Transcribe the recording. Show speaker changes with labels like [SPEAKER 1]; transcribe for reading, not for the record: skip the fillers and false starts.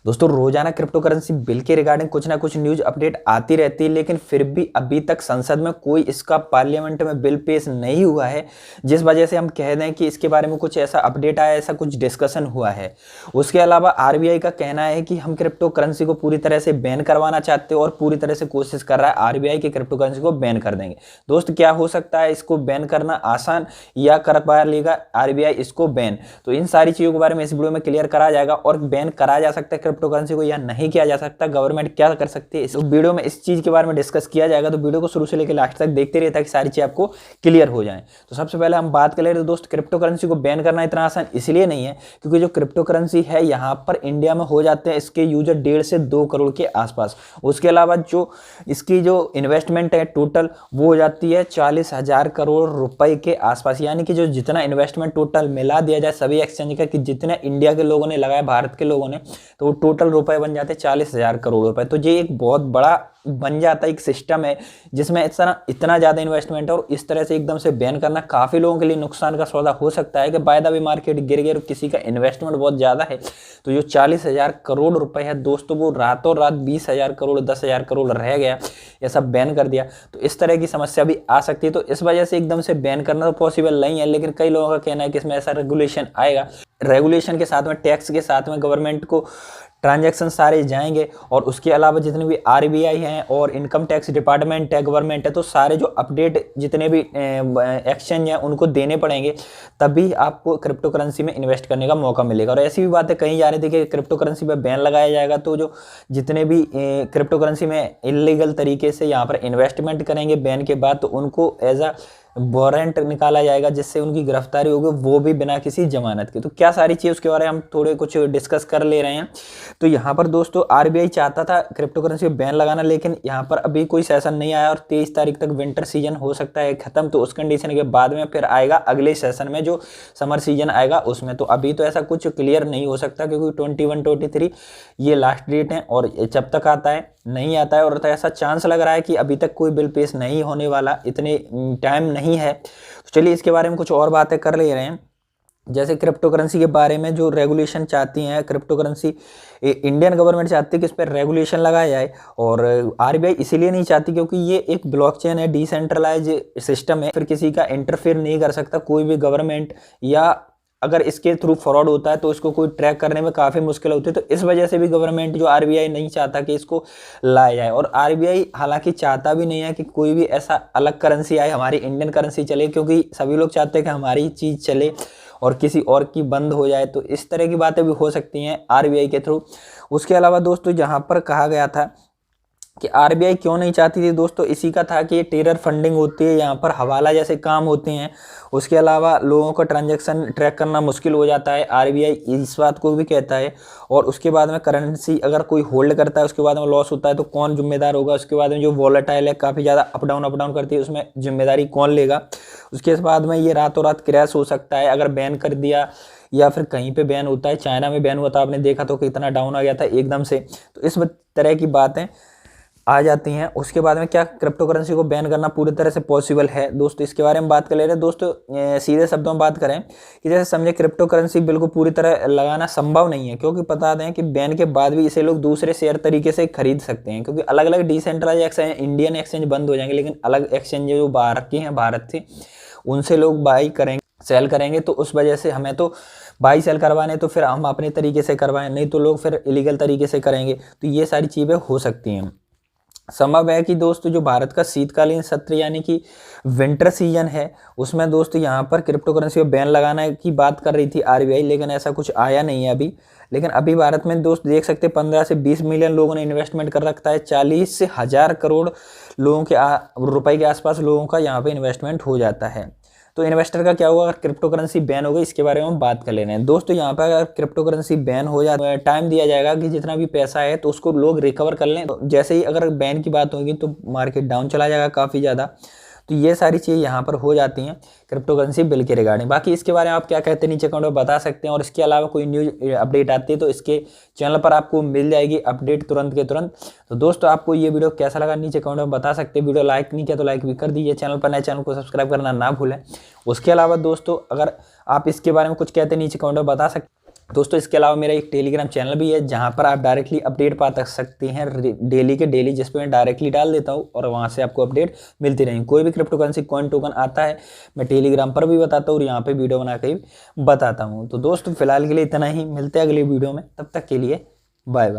[SPEAKER 1] दोस्तों रोजाना crypto currency bill के रिगार्डिंग कुछ ना कुछ न्यूज अपडेट आती रहती है, लेकिन फिर भी अभी तक संसद में कोई इसका पार्लियामेंट में बिल पेश नहीं हुआ है, जिस वजह से हम कह दें कि इसके बारे में कुछ ऐसा अपडेट आया, ऐसा कुछ डिस्कशन हुआ है। उसके अलावा आरबीआई का कहना है कि हम क्रिप्टो करेंसी को पूरी तरह से बैन करवाना चाहते हैं और पूरी तरह से कोशिश कर रहा है आरबीआई की क्रिप्टो करेंसी को बैन कर देंगे। दोस्त क्या हो सकता है इसको बैन करना आसान या कर पा लेगा आरबीआई इसको बैन? तो इन सारी चीजों के बारे में इस वीडियो में क्लियर करा जाएगा और बैन करा जा सकता है क्रिप्टो करेंसी को या नहीं किया जा सकता, गवर्नमेंट क्या कर सकती है, इस वीडियो में इस चीज के बारे में डिस्कस किया जाएगा। तो वीडियो को शुरू से लेकर लास्ट तक देखते रहिए ताकि सारी चीज आपको क्लियर हो जाए। तो सबसे पहले हम बात करें तो दोस्त क्रिप्टो करेंसी को बैन करना इतना आसान इसलिए नहीं है क्योंकि जो क्रिप्टो करेंसी है यहाँ पर इंडिया में हो जाते हैं इसके यूजर 1.5 से 2 करोड़ के आसपास। उसके अलावा जो इसकी जो इन्वेस्टमेंट है टोटल वो हो जाती है 40,000 करोड़ रुपए के आसपास, यानी कि जो जितना इन्वेस्टमेंट टोटल मिला दिया जाए सभी एक्सचेंज का कि जितने इंडिया के लोगों ने लगाया, भारत के लोगों ने, तो वो टोटल रुपए बन जाते हैं 40,000 करोड़ रुपए। तो ये एक बहुत बड़ा बन जाता है एक सिस्टम है जिसमें इतना ज़्यादा इन्वेस्टमेंट है और इस तरह से एकदम से बैन करना काफ़ी लोगों के लिए नुकसान का सौदा हो सकता है कि बाय द वे मार्केट गिर गया और किसी का इन्वेस्टमेंट बहुत ज़्यादा है तो जो 40,000 करोड़ रुपए है दोस्तों वो रातों रात 20,000 करोड़ 10,000 करोड़ रह गया, ये सब बैन कर दिया। तो इस तरह की समस्या भी आ सकती है, तो इस वजह से एकदम से बैन करना तो पॉसिबल नहीं है, लेकिन कई लोगों का कहना है कि इसमें ऐसा रेगुलेशन आएगा, रेगुलेशन के साथ में टैक्स के साथ में गवर्नमेंट को ट्रांजैक्शन सारे जाएंगे और उसके अलावा जितने भी आरबीआई हैं और इनकम टैक्स डिपार्टमेंट है, गवर्नमेंट है, तो सारे जो अपडेट जितने भी एक्सचेंज हैं उनको देने पड़ेंगे, तभी आपको क्रिप्टो करेंसी में इन्वेस्ट करने का मौका मिलेगा। और ऐसी भी बातें कही जा रही थी कि क्रिप्टो करेंसी पर बैन लगाया जाएगा तो जो जितने भी क्रिप्टो करेंसी में इलीगल तरीके से यहाँ पर इन्वेस्टमेंट करेंगे बैन के बाद तो उनको एज अ वारंट निकाला जाएगा जिससे उनकी गिरफ्तारी होगी, वो भी बिना किसी जमानत के। तो क्या सारी चीज़ उसके बारे में हम थोड़े कुछ डिस्कस कर ले रहे हैं। तो यहाँ पर दोस्तों आरबीआई चाहता था क्रिप्टो करेंसी पे बैन लगाना, लेकिन यहाँ पर अभी कोई सेशन नहीं आया और 23 तारीख तक विंटर सीजन हो सकता है खत्म, तो उस कंडीशन के बाद में फिर आएगा अगले सेशन में जो समर सीजन आएगा उसमें। तो अभी तो ऐसा कुछ क्लियर नहीं हो सकता क्योंकि 21-23 ये लास्ट डेट है और जब तक आता है नहीं आता है, और तो ऐसा चांस लग रहा है कि अभी तक कोई बिल पेश नहीं होने वाला, इतने टाइम नहीं है। तो चलिए इसके बारे में कुछ और बातें कर ले रहे हैं। जैसे क्रिप्टो करेंसी के बारे में जो रेगुलेशन चाहती हैं क्रिप्टो करेंसी, इंडियन गवर्नमेंट चाहती है कि इस पर रेगुलेशन लगाया जाए और आरबीआई इसीलिए नहीं चाहती क्योंकि ये एक ब्लॉकचेन है, डिसेंट्रलाइज सिस्टम है, फिर किसी का इंटरफेयर नहीं कर सकता कोई भी गवर्नमेंट, या अगर इसके थ्रू फ्रॉड होता है तो इसको कोई ट्रैक करने में काफ़ी मुश्किल होती है। तो इस वजह से भी गवर्नमेंट जो आरबीआई नहीं चाहता कि इसको लाया जाए, और आरबीआई हालांकि चाहता भी नहीं है कि कोई भी ऐसा अलग करेंसी आए, हमारी इंडियन करेंसी चले, क्योंकि सभी लोग चाहते हैं कि हमारी चीज़ चले और किसी और की बंद हो जाए। तो इस तरह की बातें भी हो सकती हैं आरबीआई के थ्रू। उसके अलावा दोस्तों जहाँ पर कहा गया था कि आरबीआई क्यों नहीं चाहती थी दोस्तों, इसी का था कि ये टेरर फंडिंग होती है, यहाँ पर हवाला जैसे काम होते हैं, उसके अलावा लोगों का ट्रांजैक्शन ट्रैक करना मुश्किल हो जाता है, आरबीआई इस बात को भी कहता है। और उसके बाद में करेंसी अगर कोई होल्ड करता है उसके बाद में लॉस होता है तो कौन जिम्मेदार होगा, उसके बाद में जो वॉलेटाइल है काफ़ी ज़्यादा अप डाउन करती है उसमें जिम्मेदारी कौन लेगा, उसके बाद में ये रातों रात क्रैश हो सकता है अगर बैन कर दिया या फिर कहीं पे बैन होता है। चाइना में बैन हुआ था, आपने देखा तो कितना डाउन आ गया था एकदम से। तो इस तरह की बातें आ जाती हैं। उसके बाद में क्या क्रिप्टो करेंसी को बैन करना पूरी तरह से पॉसिबल है दोस्तों, इसके बारे में बात कर ले रहे हैं दोस्तों। सीधे शब्दों में बात करें कि जैसे समझे क्रिप्टो करेंसी बिल्कुल पूरी तरह लगाना संभव नहीं है, क्योंकि बता दें कि बैन के बाद भी इसे लोग दूसरे शेयर तरीके से खरीद सकते हैं, क्योंकि अलग अलग डिसेंट्रलाइज एक्सचेंज, इंडियन एक्सचेंज बंद हो जाएंगे, लेकिन अलग एक्सचेंज जो बाहर के हैं भारत से उनसे लोग बाई करेंगे, सेल करेंगे। तो उस वजह से हमें तो बाई सेल करवाने तो फिर हम अपने तरीके से करवाएं, नहीं तो लोग फिर इलीगल तरीके से करेंगे। तो ये सारी चीज़ें हो सकती हैं। संभव है कि दोस्तों जो भारत का शीतकालीन सत्र यानी कि विंटर सीजन है उसमें दोस्तों यहाँ पर क्रिप्टो करेंसी पर बैन लगाने की बात कर रही थी आरबीआई, लेकिन ऐसा कुछ आया नहीं है अभी। लेकिन अभी भारत में दोस्त देख सकते हैं 15 से 20 मिलियन लोगों ने इन्वेस्टमेंट कर रखा है, 40 से 1000 करोड़ लोगों के रुपए के आसपास लोगों का यहाँ पे इन्वेस्टमेंट हो जाता है। तो इन्वेस्टर का क्या होगा अगर क्रिप्टो करेंसी बैन हो गई, इसके बारे में हम बात कर ले रहे हैं दोस्तों। यहाँ पर अगर क्रिप्टो करेंसी बैन हो जाए, टाइम दिया जाएगा कि जितना भी पैसा है तो उसको लोग रिकवर कर लें। तो जैसे ही अगर बैन की बात होगी तो मार्केट डाउन चला जाएगा काफ़ी ज़्यादा। तो ये सारी चीज़ें यहाँ पर हो जाती हैं क्रिप्टो करेंसी बिल के रिगार्डिंग। बाकी इसके बारे में आप क्या कहते हैं नीचे कमेंट में बता सकते हैं, और इसके अलावा कोई न्यूज़ अपडेट आती है तो इसके चैनल पर आपको मिल जाएगी अपडेट तुरंत के तुरंत। तो दोस्तों आपको ये वीडियो कैसा लगा नीचे कमेंट में बता सकते हैं। वीडियो लाइक नहीं किया तो लाइक भी कर दीजिए, चैनल पर नए चैनल को सब्सक्राइब करना ना भूलें। उसके अलावा दोस्तों अगर आप इसके बारे में कुछ कहते हैं नीचे कमेंट में बता सकते हैं। दोस्तों इसके अलावा मेरा एक टेलीग्राम चैनल भी है जहां पर आप डायरेक्टली अपडेट पा सकते हैं डेली के डेली, जिस पे मैं डायरेक्टली डाल देता हूं और वहां से आपको अपडेट मिलती रहेंगी। कोई भी क्रिप्टो करेंसी कॉइन टोकन आता है मैं टेलीग्राम पर भी बताता हूँ और यहाँ पे वीडियो बना के भी बताता हूँ। तो दोस्तों फिलहाल के लिए इतना ही, मिलते हैं अगली वीडियो में, तब तक के लिए बाय बाय।